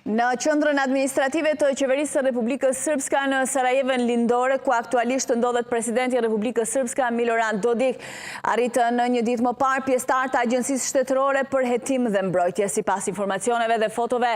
Në qendrën administrative të qeverisë së Republikës Srpska në Sarajevën lindore, ku aktualisht ndodhet presidenti i Republikës Srpska Milorad Dodik, arritën në një ditë më parë pjesëtarë të Agjencisë Shtetërore për Hetim dhe Mbrojtje. Sipas informacioneve dhe fotove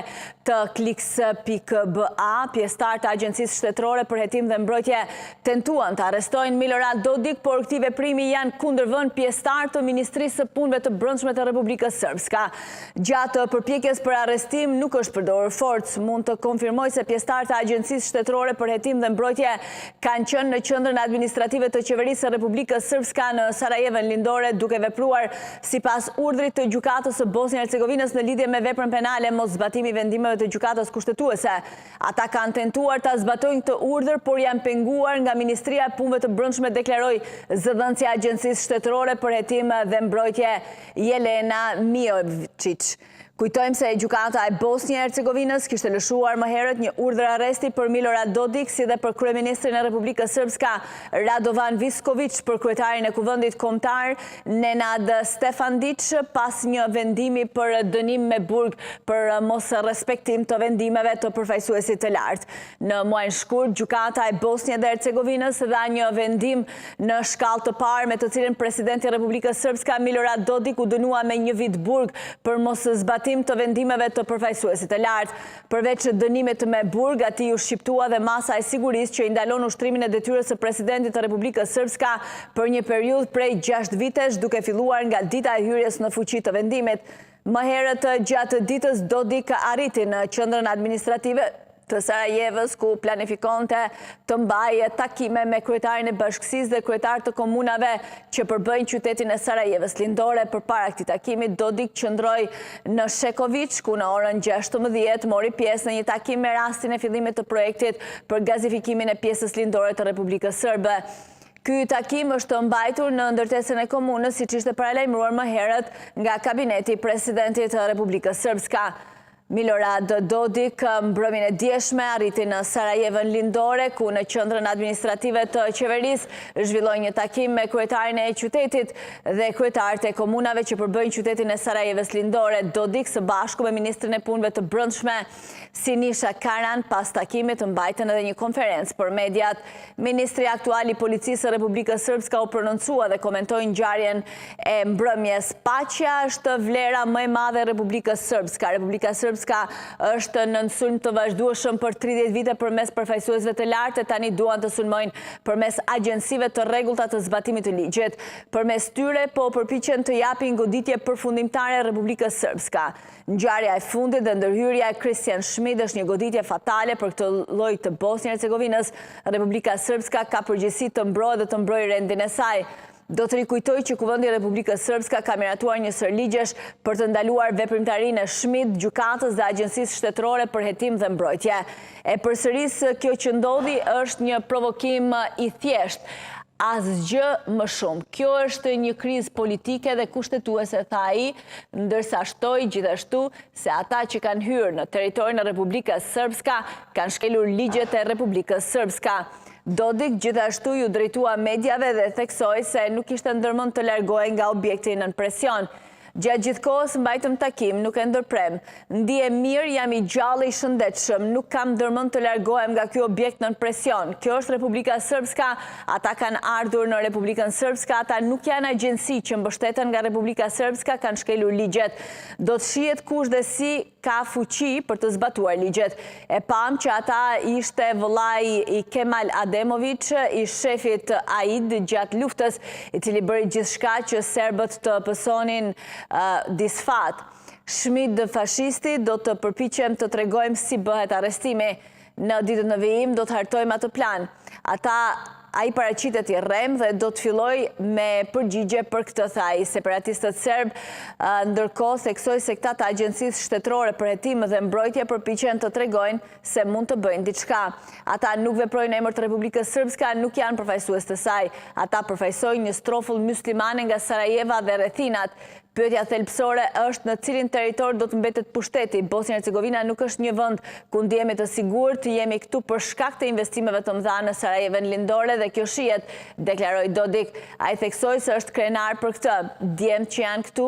të Kliks.ba, pjesëtarë të Agjencisë Shtetërore për Hetim dhe Mbrojtje tentuan të arrestojnë Milorad Dodik, por këtij veprimi janë kundërvënë pjesëtarë të Ministrisë së Punëve të Brendshme të Republikës Srpska. Gjatë përpjekjes për arrestim nuk është përdorur forcë. Mund të konfirmoj se pjesëtarët e Agjencisë Shtetërore për Hetim dhe Mbrojtje kanë qenë në qendrën administrative të qeverisë së Republikës Srpska në Sarajevën lindore, duke vepruar sipas urdhrit të Gjykatës së Bosnjë-Hercegovinës në lidhje me veprën penale mos zbatimi vendimeve të Gjykatës Kushtetuese. Ata kanë tentuar ta zbatojnë këtë urdhër, por janë penguar nga Ministria e Punëve të Brendshme, deklaroi zëdhënësja e Agjencisë Shtetërore për Hetim dhe Mbrojtje Jelena Mijovčić. Kujtojmë se Gjykata e Bosnjë-Hercegovinës kishte lëshuar më herët një urdhër arresti për Milorad Dodik, si dhe për kryeministrin e Republikës Srpska Radovan Visković, për kryetarin e Kuvendit Kombëtar Nenad Stefandić, pas një vendimi për dënim me burg për mos respektim të vendimeve të përfaqësuesit të lartë. Në muajin shkurt, Gjykata e Bosnjë dhe Hercegovinës dha një vendim në shkallë të parë, me të cilin presidenti i Republikës Srpska Milorad Dodik u dënua me 1 vit burg për mos zbatim të vendimeve të përfaqësuesit të lartë. Përveç dënimit me burg, atij u shqiptua dhe masa e sigurisë që i ndalon ushtrimin e detyrës së presidentit të Republikës Srpska për një periudhë prej 6 vitesh, duke filluar nga dita e hyrjes në fuqi të vendimit. Më herët gjatë ditës Dodik arriti në qendrën administrative të Sarajevës, ku planifikonte të mbajë takime me kryetarin e bashkësisë dhe kryetarët të komunave që përbëjnë qytetin e Sarajevës lindore. Përpara këtij takimi, Dodik qëndroi në Shekoviç, ku në orën 16 mori pjesë në një takim me rastin e fillimit të projektit për gazifikimin e pjesës lindore të Republikës Sërbe. Ky takim është mbajtur në ndërtesën e komunës, siç ishte paralajmëruar më herët nga kabineti i presidentit të Republikës Srpska. Milorad Dodik mbrëmjen e dieshme arriti në Sarajevën lindore, ku në qendrën administrative të qeverisë zhvilloi një takim me kryetarin e qytetit dhe kryetarët e komunave që përbëjnë qytetin e Sarajevës lindore. Dodik së bashku me ministrin e Punëve të Brendshme Sinisha Karan pas takimit mbajtën edhe një konferencë për mediat. Ministri aktual i Policisë së Republikës Srpska u prononcua dhe komentoi ngjarjen e mbrëmjes. Paqja është vlera më e madhe e Republikës Srpska. Republika Srpska është në sulm të vazhdueshëm për 30 vite përmes përfaqësuesve të lartë, e tani duan të sulmojnë përmes agjencive të rregullta të zbatimit të ligjit. Përmes tyre po përpiqen të japin goditje përfundimtare Republikës Srpska. Ngjarja e fundit dhe ndërhyrja e Christian Schmid është një goditje fatale për këtë lloj të Bosnjë-Hercegovinës. Republika Srpska ka përgjegjësi të mbrojë dhe të mbrojë rendin e saj. Do të rikujtoj që Kuvendi i Republikës Srpska ka miratuar një sër ligjesh për të ndaluar veprimtarinë e Schmid, Gjykatës dhe Agjencisë Shtetërore për Hetim dhe Mbrojtje. E përsëris, kjo që ndodhi është një provokim i thjeshtë. Asgjë më shumë. Kjo është një krizë politike dhe kushtetuese, tha ai, ndërsa shtoi gjithashtu se ata që kanë hyrë në territorin e Republikës Srpska kanë shkelur ligjet e Republikës Srpska. Dodik gjithashtu ju drejtua mediave dhe theksoi se nuk ishte ndërmend të largohej nga objekti nën presion. Gjatë gjithë kohës mbajtëm takim, nuk e ndërprem. Ndihem mirë, jam i gjallë i shëndetshëm, nuk kam ndërmend të largohem nga ky objekt nën presion. Kjo është Republika Srpska, ata kanë ardhur në Republikën Srpska, ata nuk janë agjenci që mbështeten nga Republika Srpska, kanë shkelur ligjet. Do të shihet kush dhe si ka fuqi për të zbatuar ligjet. E pam që ata ishte vëllai i Kemal Ademović, i shefit AID gjatë luftës, i cili bëri gjithçka që serbët të pësonin disfat. Schmid fashisti, do të përpiqem të tregojmë si bëhet arrestimi. Në ditën e vijim do të hartojmë atë plan. Ai paraqitet i rrem dhe do të filloj me përgjigje për këtë, tha ai. Separatistët serb ndërkohë theksoi se këta të Agjencisë Shtetërore për Hetim dhe Mbrojtje përpiqen të tregojnë se mund të bëjnë diçka. Ata nuk veprojnë në emër të Republikës Srpska, nuk janë përfaqësues të saj. Ata përfaqësojnë një strofull myslimane nga Sarajeva dhe rrethinat. Pyetja thelbësore është në cilin territor do të mbetet pushteti. Bosnia-Hercegovina nuk është një vend ku ndjehemi të sigurt, jemi këtu për shkak të investimeve të mëdha në Sarajevën lindore dhe kjo shihet, deklaroi Dodik. Ai theksoi se është krenar për këtë. Djemt që janë këtu,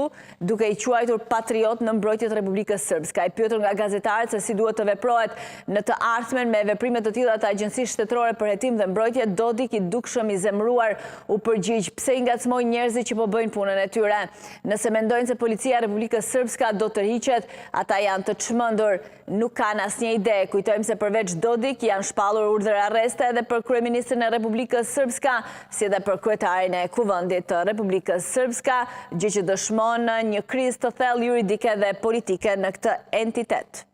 duke i quajtur patriot në mbrojtje të Republikës Srpske. Ai pyetur nga gazetarët se si duhet të veprohet në të ardhmen me veprime të tilla të Agjencisë Shtetërore për Hetim dhe Mbrojtje, Dodik i dukshëm i zemëruar u përgjigj pse i ngacmoi njerëzit që po bëjnë punën e tyre. Nëse mendojnë se policia e Republikës Srpska do të rriqet, ata janë të çmendur, nuk kanë asnjë ide. Kujtojmë se përveç Dodik janë shpallur urdhër arreste edhe për kryeministrin e Republikës Srpska, si edhe për kryetarin e Kuvendit të Republikës Srpska, gjë që dëshmon një krizë të thellë juridike dhe politike në këtë entitet.